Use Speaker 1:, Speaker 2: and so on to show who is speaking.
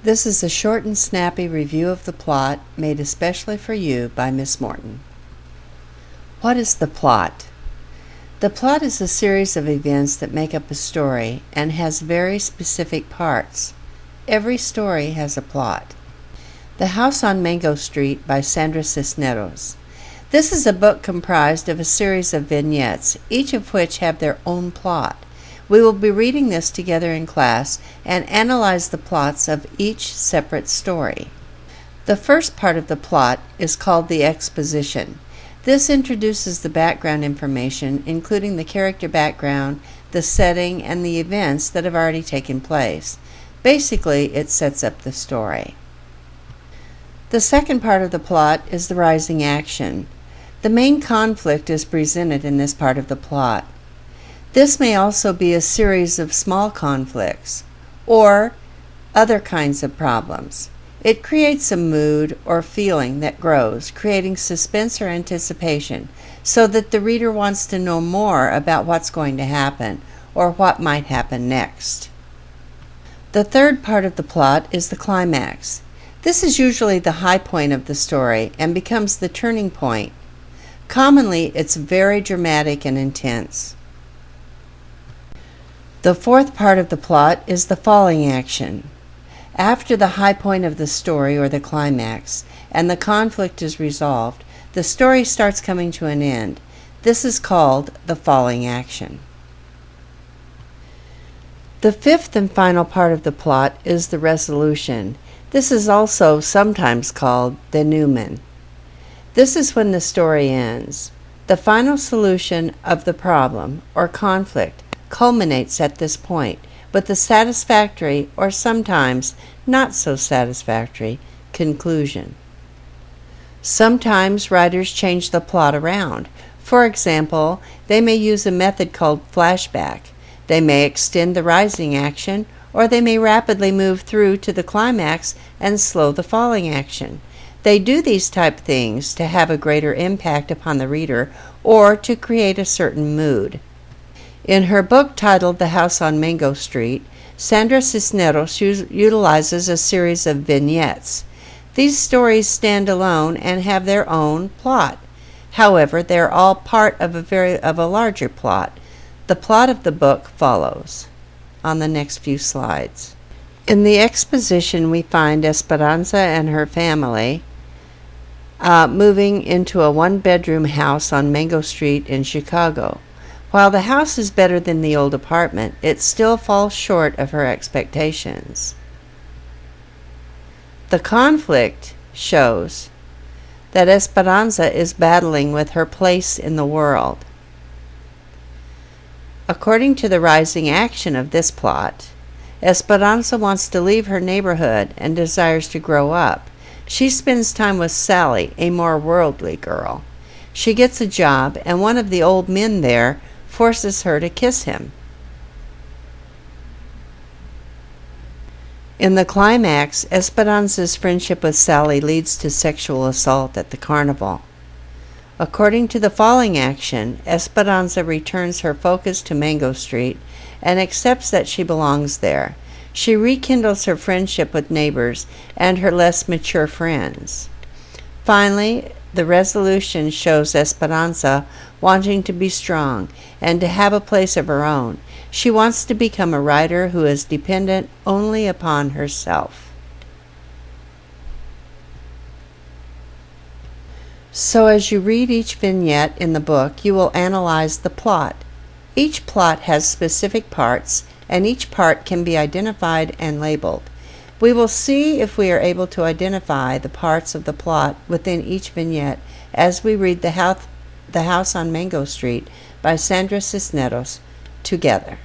Speaker 1: This is a short and snappy review of the plot made especially for you by Miss Morton. What is the plot? The plot is a series of events that make up a story and has very specific parts. Every story has a plot. The House on Mango Street by Sandra Cisneros. This is a book comprised of a series of vignettes, each of which have their own plot. We will be reading this together in class and analyze the plots of each separate story. The first part of the plot is called the exposition. This introduces the background information, including the character background, the setting, and the events that have already taken place. Basically, it sets up the story. The second part of the plot is the rising action. The main conflict is presented in this part of the plot. This may also be a series of small conflicts or other kinds of problems. It creates a mood or feeling that grows, creating suspense or anticipation, so that the reader wants to know more about what's going to happen or what might happen next. The third part of the plot is the climax. This is usually the high point of the story and becomes the turning point. Commonly, it's very dramatic and intense. The fourth part of the plot is the falling action. After the high point of the story or the climax and the conflict is resolved, the story starts coming to an end. This is called the falling action. The fifth and final part of the plot is the resolution. This is also sometimes called the denouement. This is when the story ends. The final solution of the problem or conflict culminates at this point with a satisfactory or sometimes not so satisfactory conclusion. Sometimes writers change the plot around. For example, they may use a method called flashback. They may extend the rising action, or they may rapidly move through to the climax and slow the falling action. They do these type things to have a greater impact upon the reader or to create a certain mood. In her book titled The House on Mango Street, Sandra Cisneros utilizes a series of vignettes. These stories stand alone and have their own plot. However, they are all part of a larger plot. The plot of the book follows on the next few slides. In the exposition, we find Esperanza and her family moving into a one-bedroom house on Mango Street in Chicago. While the house is better than the old apartment, it still falls short of her expectations. The conflict shows that Esperanza is battling with her place in the world. According to the rising action of this plot, Esperanza wants to leave her neighborhood and desires to grow up. She spends time with Sally, a more worldly girl. She gets a job, and one of the old men there forces her to kiss him. In the climax, Esperanza's friendship with Sally leads to sexual assault at the carnival. According to the falling action, Esperanza returns her focus to Mango Street and accepts that she belongs there. She rekindles her friendship with neighbors and her less mature friends. Finally, the resolution shows Esperanza wanting to be strong and to have a place of her own. She wants to become a writer who is dependent only upon herself. So as you read each vignette in the book, you will analyze the plot. Each plot has specific parts, and each part can be identified and labeled. We will see if we are able to identify the parts of the plot within each vignette as we read The House on Mango Street by Sandra Cisneros together.